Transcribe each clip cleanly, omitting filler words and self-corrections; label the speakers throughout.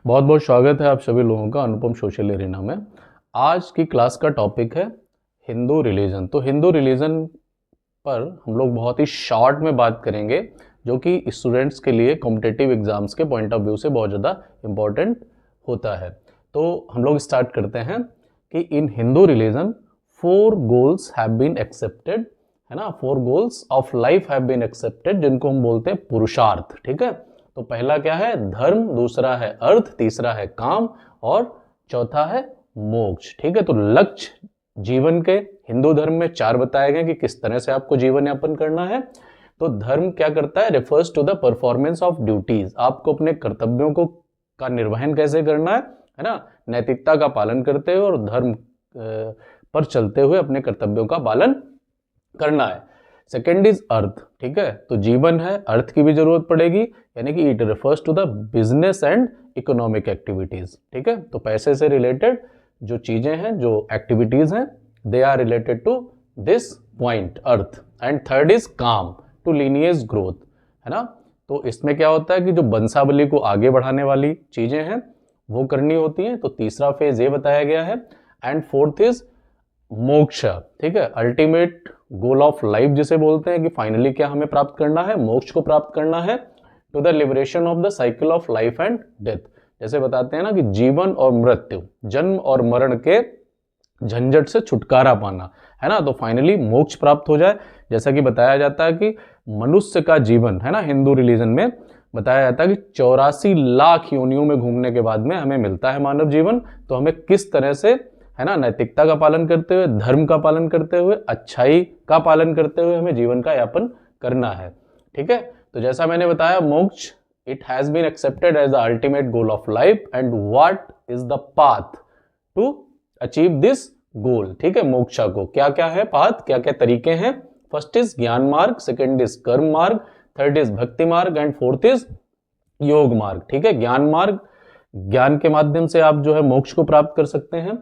Speaker 1: बहुत बहुत स्वागत है आप सभी लोगों का अनुपम सोशल एरिना में। आज की क्लास का टॉपिक है हिंदू रिलीजन। तो हिंदू रिलीजन पर हम लोग बहुत ही शॉर्ट में बात करेंगे, जो कि स्टूडेंट्स के लिए कॉम्पिटिटिव एग्जाम्स के पॉइंट ऑफ व्यू से बहुत ज़्यादा इम्पोर्टेंट होता है। तो हम लोग स्टार्ट करते हैं कि in Hindu religion 4 goals have been accepted, है ना। 4 goals of life have been accepted, जिनको हम बोलते हैं पुरुषार्थ। ठीक है, तो पहला क्या है? धर्म, दूसरा है अर्थ, तीसरा है काम और चौथा है मोक्ष। ठीक है, तो लक्ष्य जीवन के हिंदू धर्म में 4 बताए गए कि किस तरह से आपको जीवन यापन करना है। तो धर्म क्या करता है? Refers to the performance of duties, आपको अपने कर्तव्यों को का निर्वहन कैसे करना है ना, नैतिकता का पालन करते हुए और धर्म पर चलते हुए अपने कर्तव्यों का पालन करना है। Second is earth. ठीक है, तो जीवन है, अर्थ की भी जरूरत पड़ेगी, यानी कि it refers to the business and economic activities. ठीक है, तो पैसे से रिलेटेड जो चीजें हैं, जो एक्टिविटीज हैं, they are related to this point artha. And third is kama, to lineage growth, है ना। तो इसमें क्या होता है कि जो वंशावली को आगे बढ़ाने वाली चीजें हैं वो करनी होती हैं। तो तीसरा फेज ये बताया गया है। एंड फोर्थ इज मोक्ष। ठीक है, अल्टीमेट गोल ऑफ लाइफ जिसे बोलते हैं कि फाइनली क्या हमें प्राप्त करना है? मोक्ष को प्राप्त करना है, to the liberation of the cycle of life and death. जैसे बताते हैं ना कि जीवन और मृत्यु, जन्म और मरण के झंझट से छुटकारा पाना, है ना। तो फाइनली मोक्ष प्राप्त हो जाए। जैसा कि बताया जाता है कि मनुष्य का जीवन, है ना, हिंदू रिलीजन में बताया जाता है कि 84 लाख योनियों में घूमने के बाद में हमें मिलता है मानव जीवन। तो हमें किस तरह से, है ना, नैतिकता का पालन करते हुए, धर्म का पालन करते हुए, अच्छाई का पालन करते हुए हमें जीवन का यापन करना है। ठीक है, तो जैसा मैंने बताया, moksha it has been accepted as the ultimate goal of life and what is the path to achieve this goal. ठीक है, मोक्षा को क्या क्या है पाथ, क्या क्या तरीके हैं? फर्स्ट इज ज्ञान मार्ग, सेकेंड इज कर्म मार्ग, थर्ड इज भक्ति मार्ग एंड फोर्थ इज योग मार्ग। ठीक है, ज्ञान मार्ग, ज्ञान के माध्यम से आप जो है मोक्ष को प्राप्त कर सकते हैं।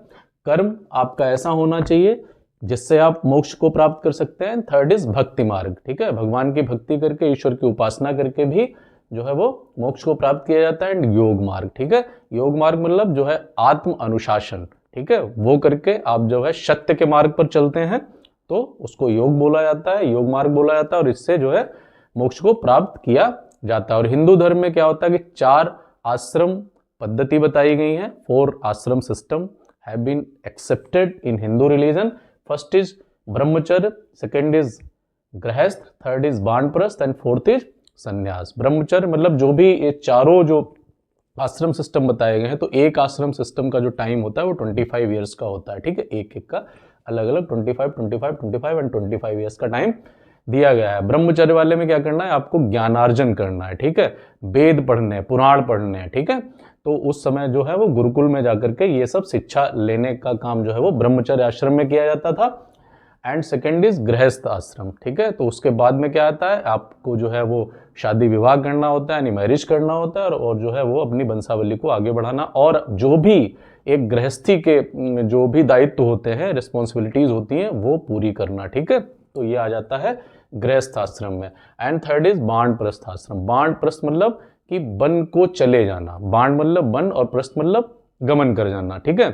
Speaker 1: कर्म आपका ऐसा होना चाहिए जिससे आप मोक्ष को प्राप्त कर सकते हैं। थर्ड इज भक्ति मार्ग। ठीक है, भगवान की भक्ति करके, ईश्वर की उपासना करके भी जो है वो मोक्ष को प्राप्त किया जाता है। एंड योग मार्ग। ठीक है, योग मार्ग मतलब जो है आत्म अनुशासन। ठीक है, वो करके आप जो है सत्य के मार्ग पर चलते हैं तो उसको योग बोला जाता है, योग मार्ग बोला जाता है, और इससे जो है मोक्ष को प्राप्त किया जाता है। और हिंदू धर्म में क्या होता है कि 4 आश्रम पद्धति बताई गई है। 4 आश्रम system have been accepted in Hindu religion. First is ब्रह्मचर्य, second is गृहस्थ, third is वानप्रस्थ and fourth is संन्यास। ब्रह्मचर्य मतलब जो भी ये चारों जो आश्रम सिस्टम बताए गए हैं, तो एक आश्रम सिस्टम का जो टाइम होता है वो 25 ईयर्स का होता है। ठीक है, एक एक का अलग अलग 25, 25, 25 एंड 25 ईयर्स का टाइम दिया गया है। ब्रह्मचर्य वाले में क्या करना है? आपको ज्ञानार्जन करना है। ठीक है, वेद पढ़ने, पुराण पढ़ने हैं। ठीक है, तो उस समय जो है वो गुरुकुल में जाकर के ये सब शिक्षा लेने का काम जो है वो ब्रह्मचर्य आश्रम में किया जाता था। एंड सेकेंड इज गृहस्थ आश्रम। ठीक है, तो उसके बाद में क्या आता है? आपको जो है वो शादी विवाह करना होता है, यानी मैरिज करना होता है, और जो है वो अपनी वंशावली को आगे बढ़ाना, और जो भी एक गृहस्थी के जो भी दायित्व होते हैं, रिस्पॉन्सिबिलिटीज होती हैं, वो पूरी करना। ठीक है, तो ये आ जाता है गृहस्थ आश्रम में। एंड थर्ड इज वानप्रस्थ आश्रम। वानप्रस्थ मतलब कि वन को चले जाना। वाण मतलब वन और प्रस्थ मतलब गमन कर जाना। ठीक है,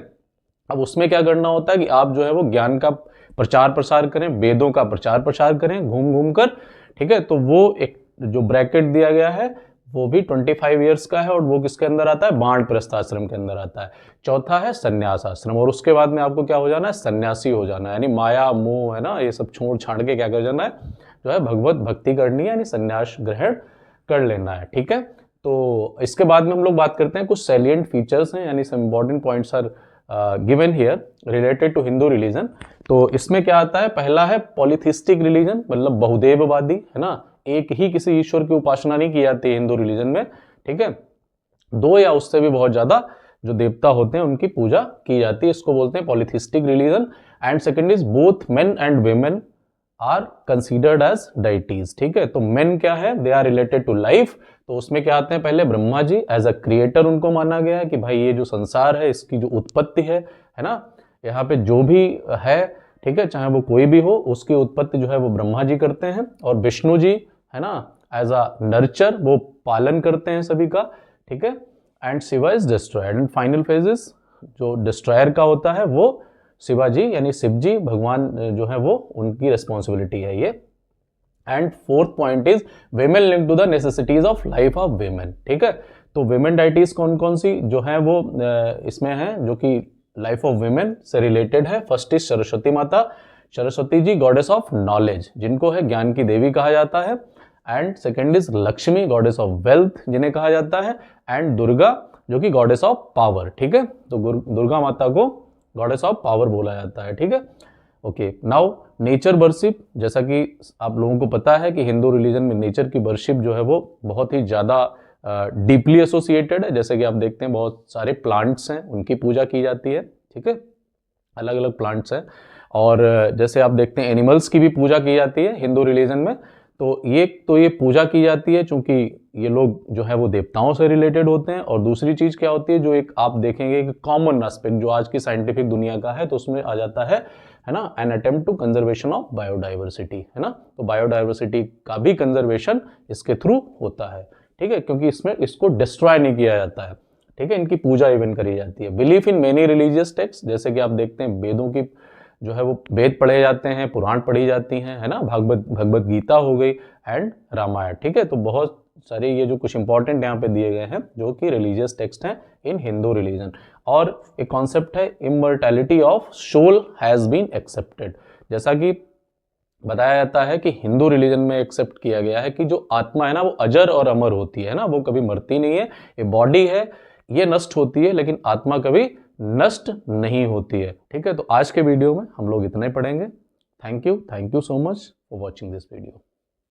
Speaker 1: अब उसमें क्या करना होता है कि आप जो है वो ज्ञान का प्रचार प्रसार करें, वेदों का प्रचार प्रसार करें घूम घूम कर। ठीक है, तो वो एक जो ब्रैकेट दिया गया है वो भी 25 ईयर्स का है, और वो किसके अंदर आता है? वानप्रस्थ आश्रम के अंदर आता है। चौथा है संन्यास आश्रम, और उसके बाद में आपको क्या हो जाना है? सन्यासी हो जाना है, यानी माया मोह, है ना, ये सब छोड़ छाड़ के क्या कर जाना है? जो है भगवत भक्ति करनी है, यानी संन्यास ग्रहण कर लेना है। ठीक है, तो इसके बाद में हम लोग बात करते हैं कुछ सैलिएंट फीचर्स हैं, यानी some important points are given here related to Hindu religion. तो इसमें क्या आता है? पहला है पॉलीथिस्टिक रिलीजन, मतलब बहुदेववादी, है ना, एक ही किसी ईश्वर की उपासना नहीं की जाती है हिंदू रिलीजन में। ठीक है, 2 या उससे भी बहुत ज्यादा जो देवता होते हैं उनकी पूजा की जाती है, इसको बोलते हैं polytheistic religion. And second is both men and women are considered as deities. ठीक है, तो मेन क्या है? They are related to life. तो उसमें क्या आते हैं? पहले Brahma ji as a creator, उनको माना गया है कि भाई ये जो संसार है इसकी जो उत्पत्ति है ना, यहाँ पे जो भी है, ठीक है, चाहे वो कोई भी हो, उसकी उत्पत्ति जो है वो ब्रह्मा जी करते हैं। और विष्णु जी, है ना, एज अ नर्चर वो पालन करते हैं सभी का। ठीक है, and Shiva is destroyed. And final phase is, जो डिस्ट्रॉयर का होता है वो शिवाजी यानी शिव जी भगवान जो है वो उनकी रिस्पॉन्सिबिलिटी है ये। And fourth point is women link to the necessities of life of women. ठीक है, तो वेमेन डाइटीज कौन कौन सी जो है वो इसमें है जो कि लाइफ ऑफ वेमेन से रिलेटेड है। फर्स्ट इज सरस्वती माता, Saraswati ji goddess of knowledge, जिनको है ज्ञान की देवी कहा जाता है। And second is Lakshmi, goddess of wealth जिन्हें कहा जाता है। एंड दुर्गा जो कि गॉडेस ऑफ पावर। ठीक है, तो दुर्गा माता को गॉडेस ऑफ पावर बोला जाता है। ठीक है, ओके। नाउ नेचर वर्शिप, जैसा कि आप लोगों को पता है कि हिंदू रिलीजन में नेचर की वर्शिप जो है वो बहुत ही ज़्यादा डीपली एसोसिएटेड है। जैसे कि आप देखते हैं बहुत सारे प्लांट्स हैं, उनकी पूजा की जाती है। ठीक है, अलग अलग प्लांट्स हैं। और जैसे आप देखते हैं एनिमल्स की भी पूजा की जाती है हिंदू रिलीजन में। तो ये पूजा की जाती है चूंकि ये लोग जो है वो देवताओं से रिलेटेड होते हैं। और दूसरी चीज़ क्या होती है, जो एक आप देखेंगे एक कॉमन एस्पेक्ट जो आज की साइंटिफिक दुनिया का है, तो उसमें आ जाता है ना, an attempt to conservation of biodiversity, है ना। तो बायोडाइवर्सिटी का भी कंजर्वेशन इसके थ्रू होता है। ठीक है, क्योंकि इसमें इसको डिस्ट्रॉय नहीं किया जाता है। ठीक है, इनकी पूजा इवन करी जाती है। Belief in many religious text, जैसे कि आप देखते हैं वेदों की जो है वो वेद पढ़े जाते हैं, पुराण पढ़ी जाती हैं, है ना, भगवत गीता हो गई एंड रामायण। ठीक है, तो बहुत सारे ये जो कुछ इंपॉर्टेंट यहाँ पे दिए गए हैं जो कि रिलीजियस टेक्स्ट हैं इन हिंदू रिलीजन। और एक कॉन्सेप्ट है immortality of soul has been accepted, जैसा कि बताया जाता है कि हिंदू रिलीजन में एक्सेप्ट किया गया है कि जो आत्मा है ना वो अजर और अमर होती है ना, वो कभी मरती नहीं है। ये बॉडी है ये नष्ट होती है, लेकिन आत्मा कभी नष्ट नहीं होती है। ठीक है, तो आज के वीडियो में हम लोग इतना ही पढ़ेंगे। Thank you so much for watching this video.